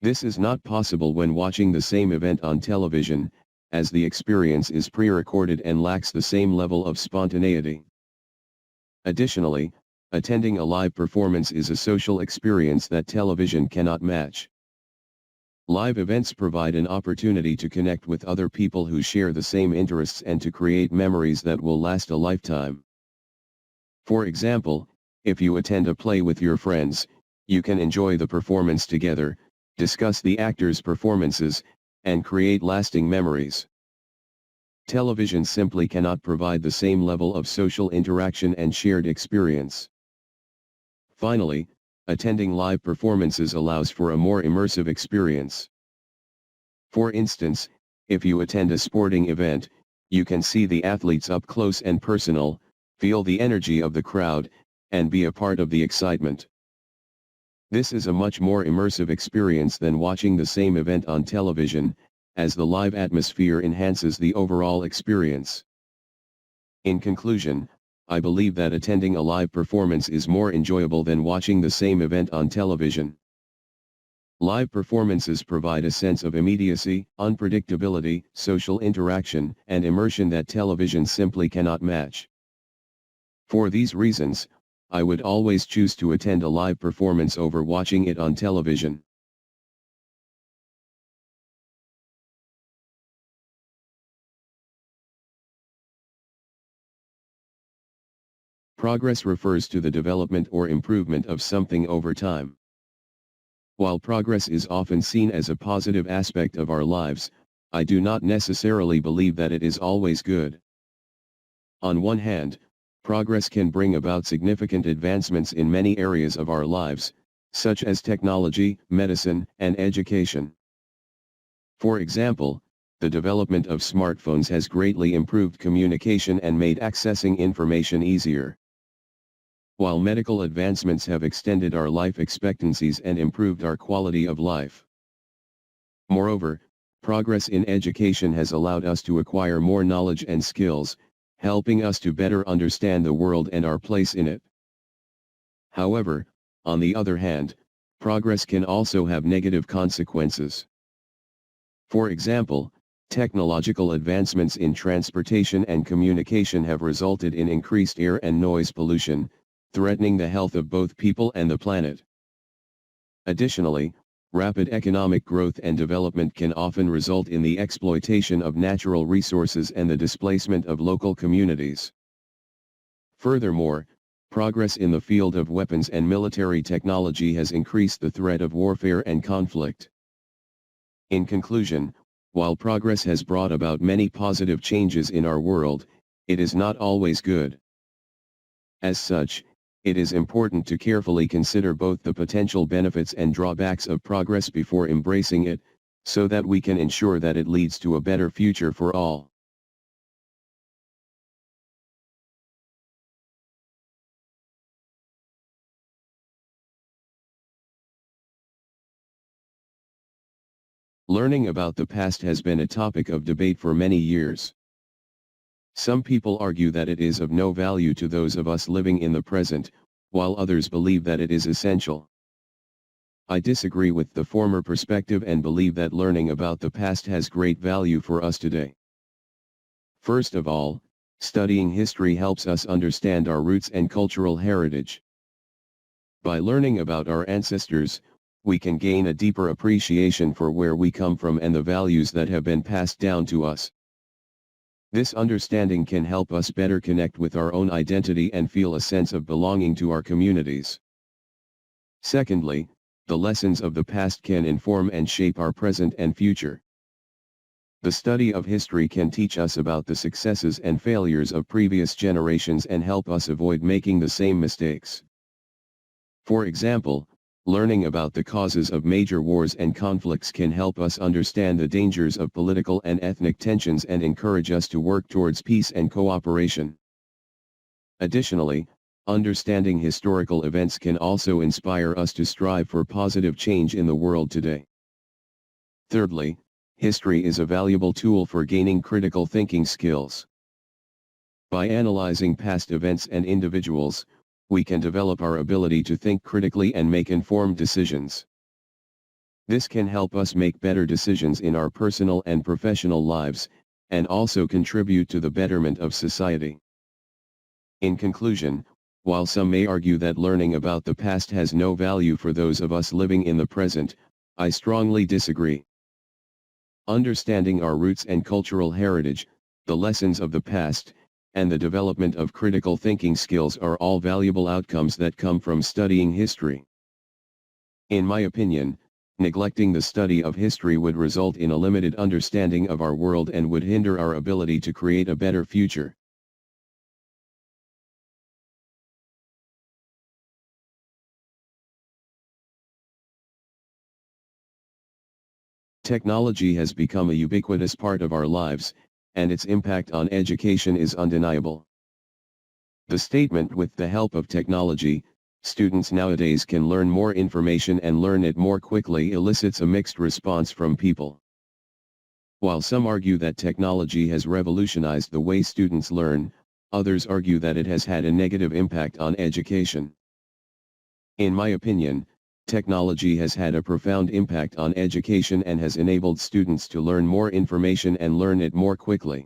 Speaker 2: This is not possible when watching the same event on television, as the experience is pre-recorded and lacks the same level of spontaneity. Additionally, attending a live performance is a social experience that television cannot match. Live events provide an opportunity to connect with other people who share the same interests and to create memories that will last a lifetime. For example, if you attend a play with your friends, you can enjoy the performance together, discuss the actors' performances, and create lasting memories. Television simply cannot provide the same level of social interaction and shared experience. Finally, attending live performances allows for a more immersive experience. For instance, if you attend a sporting event, you can see the athletes up close and personal, feel the energy of the crowd, and be a part of the excitement. This is a much more immersive experience than watching the same event on television, as the live atmosphere enhances the overall experience. In conclusion, I believe that attending a live performance is more enjoyable than watching the same event on television. Live performances provide a sense of immediacy, unpredictability, social interaction, and immersion that television simply cannot match. For these reasons, I would always choose to attend a live performance over watching it on television. Progress refers to the development or improvement of something over time. While progress is often seen as a positive aspect of our lives, I do not necessarily believe that it is always good. On one hand, progress can bring about significant advancements in many areas of our lives, such as technology, medicine, and education. For example, the development of smartphones has greatly improved communication and made accessing information easier. While medical advancements have extended our life expectancies and improved our quality of life. Moreover, progress in education has allowed us to acquire more knowledge and skills, helping us to better understand the world and our place in it. However, on the other hand, progress can also have negative consequences. For example, technological advancements in transportation and communication have resulted in increased air and noise pollution, threatening the health of both people and the planet. Additionally, rapid economic growth and development can often result in the exploitation of natural resources and the displacement of local communities. Furthermore, progress in the field of weapons and military technology has increased the threat of warfare and conflict. In conclusion, while progress has brought about many positive changes in our world, it is not always good. As such, it is important to carefully consider both the potential benefits and drawbacks of progress before embracing it, so that we can ensure that it leads to a better future for all. Learning about the past has been a topic of debate for many years. Some people argue that it is of no value to those of us living in the present, while others believe that it is essential. I disagree with the former perspective and believe that learning about the past has great value for us today. First of all, studying history helps us understand our roots and cultural heritage. By learning about our ancestors, we can gain a deeper appreciation for where we come from and the values that have been passed down to us. This understanding can help us better connect with our own identity and feel a sense of belonging to our communities. Secondly, the lessons of the past can inform and shape our present and future. The study of history can teach us about the successes and failures of previous generations and help us avoid making the same mistakes. For example, learning about the causes of major wars and conflicts can help us understand the dangers of political and ethnic tensions and encourage us to work towards peace and cooperation. Additionally, understanding historical events can also inspire us to strive for positive change in the world today. Thirdly, history is a valuable tool for gaining critical thinking skills. By analyzing past events and individuals, we can develop our ability to think critically and make informed decisions. This can help us make better decisions in our personal and professional lives, and also contribute to the betterment of society. In conclusion, while some may argue that learning about the past has no value for those of us living in the present, I strongly disagree. Understanding our roots and cultural heritage, the lessons of the past, and the development of critical thinking skills are all valuable outcomes that come from studying history. In my opinion, neglecting the study of history would result in a limited understanding of our world and would hinder our ability to create a better future. Technology has become a ubiquitous part of our lives, and its impact on education is undeniable. The statement "with the help of technology, students nowadays can learn more information and learn it more quickly" elicits a mixed response from people. While some argue that technology has revolutionized the way students learn, others argue that it has had a negative impact on education. In my opinion, technology has had a profound impact on education and has enabled students to learn more information and learn it more quickly.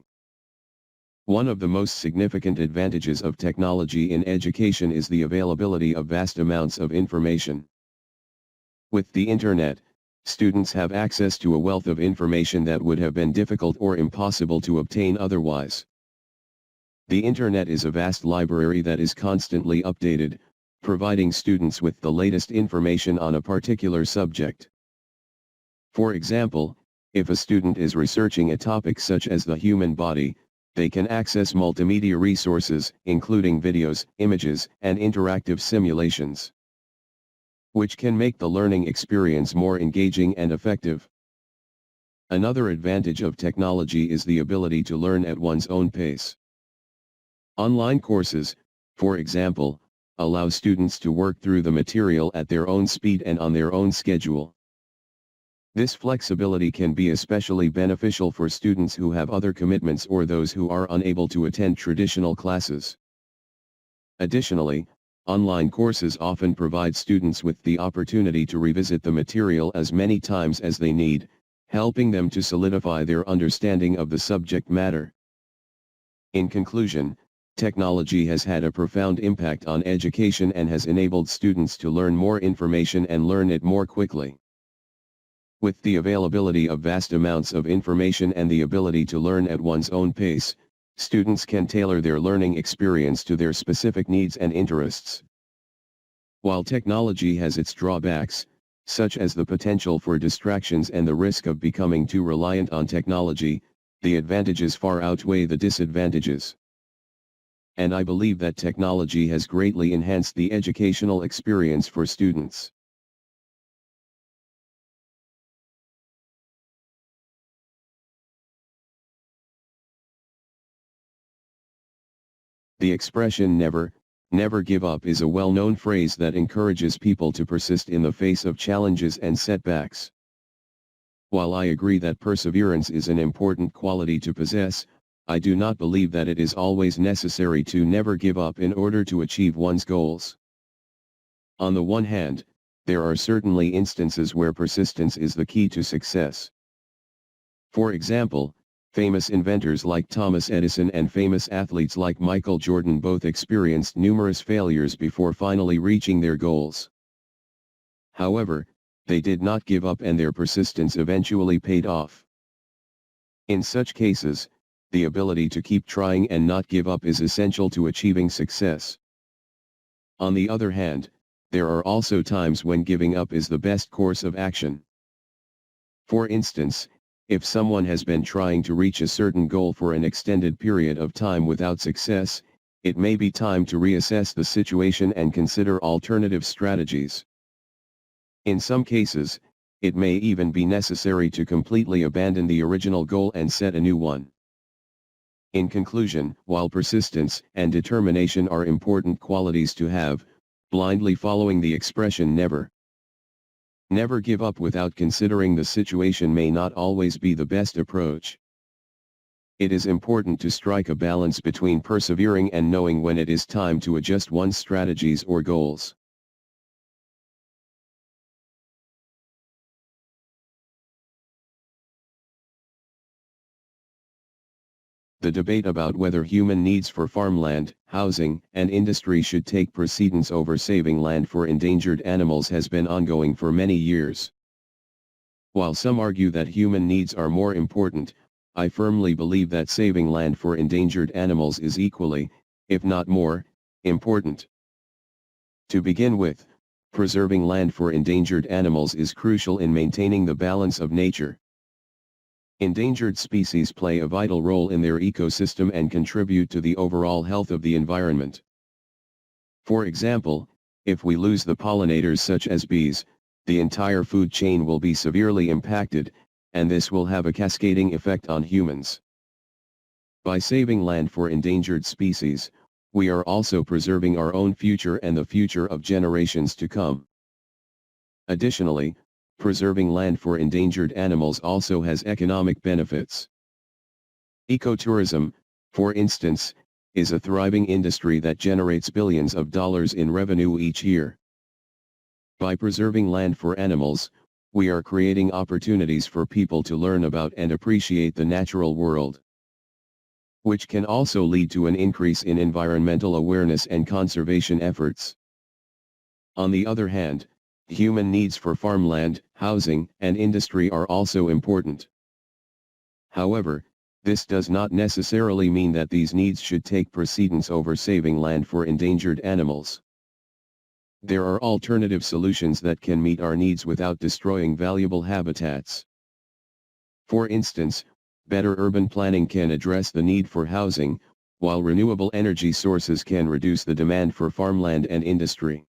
Speaker 2: One of the most significant advantages of technology in education is the availability of vast amounts of information. With the internet, students have access to a wealth of information that would have been difficult or impossible to obtain otherwise. The internet is a vast library that is constantly updated, providing students with the latest information on a particular subject. For example, if a student is researching a topic such as the human body, they can access multimedia resources, including videos, images, and interactive simulations, which can make the learning experience more engaging and effective. Another advantage of technology is the ability to learn at one's own pace. Online courses, for example, allow students to work through the material at their own speed and on their own schedule. This flexibility can be especially beneficial for students who have other commitments or those who are unable to attend traditional classes. Additionally, online courses often provide students with the opportunity to revisit the material as many times as they need, helping them to solidify their understanding of the subject matter. In conclusion, technology has had a profound impact on education and has enabled students to learn more information and learn it more quickly. With the availability of vast amounts of information and the ability to learn at one's own pace, students can tailor their learning experience to their specific needs and interests. While technology has its drawbacks, such as the potential for distractions and the risk of becoming too reliant on technology, the advantages far outweigh the disadvantages. And I believe that technology has greatly enhanced the educational experience for students. The expression never give up is a well-known phrase that encourages people to persist in the face of challenges and setbacks. While I agree that perseverance is an important quality to possess, I do not believe that it is always necessary to never give up in order to achieve one's goals. On the one hand, there are certainly instances where persistence is the key to success. For example, famous inventors like Thomas Edison and famous athletes like Michael Jordan both experienced numerous failures before finally reaching their goals. However, they did not give up and their persistence eventually paid off. In such cases, the ability to keep trying and not give up is essential to achieving success. On the other hand, there are also times when giving up is the best course of action. For instance, if someone has been trying to reach a certain goal for an extended period of time without success, it may be time to reassess the situation and consider alternative strategies. In some cases, it may even be necessary to completely abandon the original goal and set a new one. In conclusion, while persistence and determination are important qualities to have, blindly following the expression never give up without considering the situation may not always be the best approach. It is important to strike a balance between persevering and knowing when it is time to adjust one's strategies or goals. The debate about whether human needs for farmland, housing, and industry should take precedence over saving land for endangered animals has been ongoing for many years. While some argue that human needs are more important, I firmly believe that saving land for endangered animals is equally, if not more, important. To begin with, preserving land for endangered animals is crucial in maintaining the balance of nature. Endangered species play a vital role in their ecosystem and contribute to the overall health of the environment. For example, if we lose the pollinators such as bees, the entire food chain will be severely impacted, and this will have a cascading effect on humans. By saving land for endangered species, we are also preserving our own future and the future of generations to come. Additionally, preserving land for endangered animals also has economic benefits. Ecotourism, for instance, is a thriving industry that generates billions of dollars in revenue each year. By preserving land for animals, we are creating opportunities for people to learn about and appreciate the natural world, which can also lead to an increase in environmental awareness and conservation efforts. On the other hand, human needs for farmland, housing, and industry are also important. However, this does not necessarily mean that these needs should take precedence over saving land for endangered animals. There are alternative solutions that can meet our needs without destroying valuable habitats. For instance, better urban planning can address the need for housing, while renewable energy sources can reduce the demand for farmland and industry.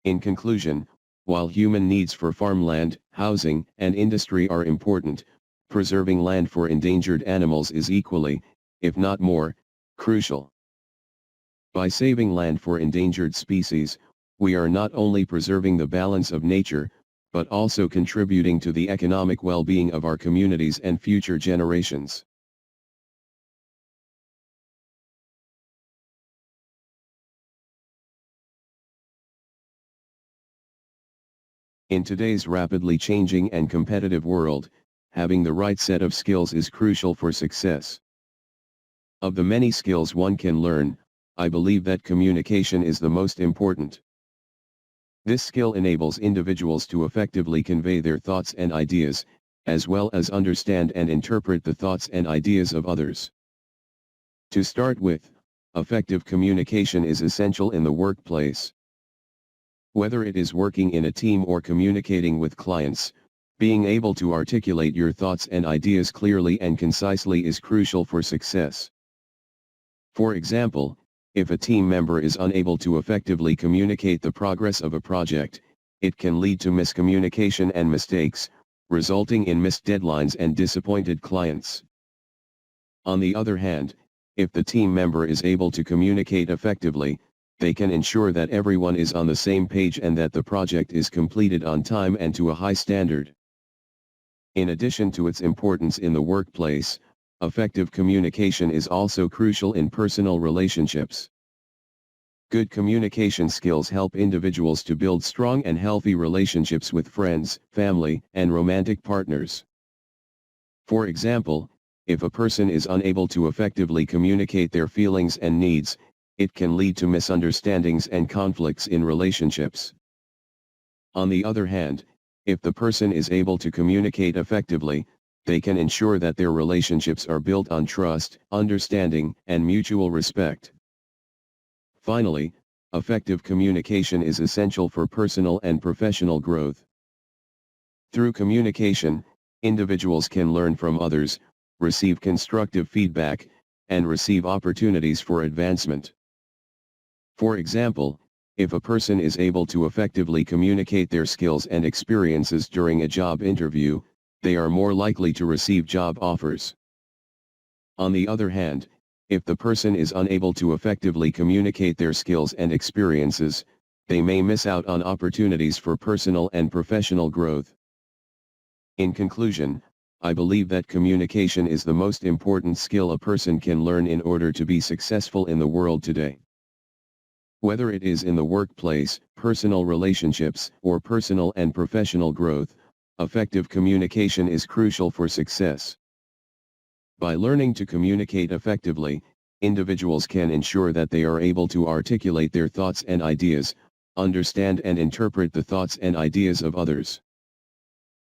Speaker 2: In conclusion, while human needs for farmland, housing, and industry are important, preserving land for endangered animals is equally, if not more, crucial. By saving land for endangered species, we are not only preserving the balance of nature, but also contributing to the economic well-being of our communities and future generations. In today's rapidly changing and competitive world, having the right set of skills is crucial for success. Of the many skills one can learn, I believe that communication is the most important. This skill enables individuals to effectively convey their thoughts and ideas, as well as understand and interpret the thoughts and ideas of others. To start with, effective communication is essential in the workplace. Whether it is working in a team or communicating with clients, being able to articulate your thoughts and ideas clearly and concisely is crucial for success. For example, if a team member is unable to effectively communicate the progress of a project, it can lead to miscommunication and mistakes, resulting in missed deadlines and disappointed clients. On the other hand, if the team member is able to communicate effectively, they can ensure that everyone is on the same page and that the project is completed on time and to a high standard. In addition to its importance in the workplace, effective communication is also crucial in personal relationships. Good communication skills help individuals to build strong and healthy relationships with friends, family, and romantic partners. For example, if a person is unable to effectively communicate their feelings and needs, it can lead to misunderstandings and conflicts in relationships. On the other hand, if the person is able to communicate effectively, they can ensure that their relationships are built on trust, understanding, and mutual respect. Finally, effective communication is essential for personal and professional growth. Through communication, individuals can learn from others, receive constructive feedback, and receive opportunities for advancement. For example, if a person is able to effectively communicate their skills and experiences during a job interview, they are more likely to receive job offers. On the other hand, if the person is unable to effectively communicate their skills and experiences, they may miss out on opportunities for personal and professional growth. In conclusion, I believe that communication is the most important skill a person can learn in order to be successful in the world today. Whether it is in the workplace, personal relationships, or personal and professional growth, effective communication is crucial for success. By learning to communicate effectively, individuals can ensure that they are able to articulate their thoughts and ideas, understand and interpret the thoughts and ideas of others,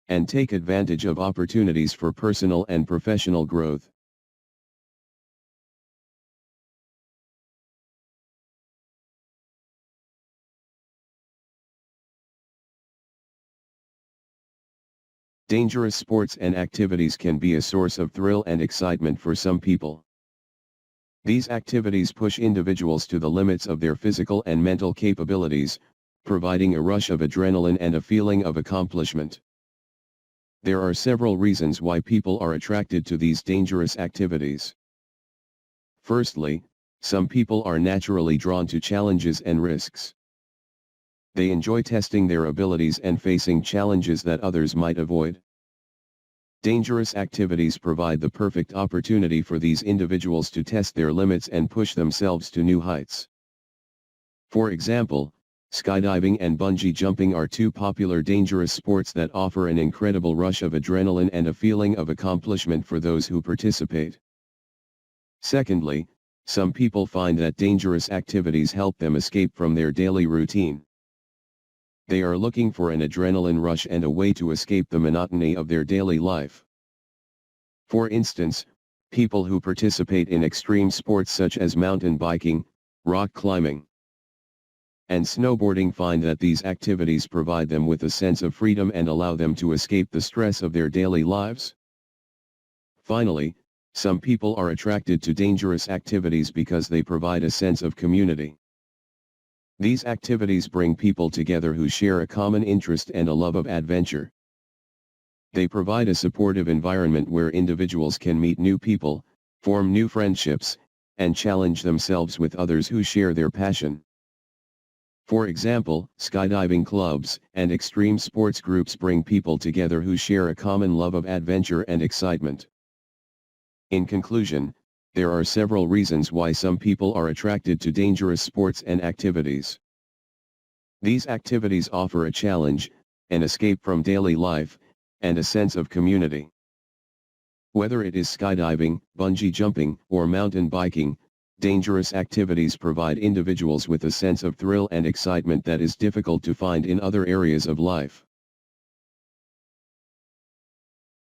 Speaker 2: and take advantage of opportunities for personal and professional growth. Dangerous sports and activities can be a source of thrill and excitement for some people. These activities push individuals to the limits of their physical and mental capabilities, providing a rush of adrenaline and a feeling of accomplishment. There are several reasons why people are attracted to these dangerous activities. Firstly, some people are naturally drawn to challenges and risks. They enjoy testing their abilities and facing challenges that others might avoid. Dangerous activities provide the perfect opportunity for these individuals to test their limits and push themselves to new heights. For example, Skydiving and bungee jumping are two popular dangerous sports that offer an incredible rush of adrenaline and a feeling of accomplishment for those who participate. Secondly, some people find that dangerous activities help them escape from their daily routine. They are looking for an adrenaline rush and a way to escape the monotony of their daily life. For instance, people who participate in extreme sports such as mountain biking, rock climbing, and snowboarding find that these activities provide them with a sense of freedom and allow them to escape the stress of their daily lives. Finally, some people are attracted to dangerous activities because they provide a sense of community. These activities bring people together who share a common interest and a love of adventure. They provide a supportive environment where individuals can meet new people, form new friendships, and challenge themselves with others who share their passion. For example, skydiving clubs and extreme sports groups bring people together who share a common love of adventure and excitement. In conclusion, there are several reasons why some people are attracted to dangerous sports and activities. These activities offer a challenge, an escape from daily life, and a sense of community. Whether it is skydiving, bungee jumping, or mountain biking, dangerous activities provide individuals with a sense of thrill and excitement that is difficult to find in other areas of life.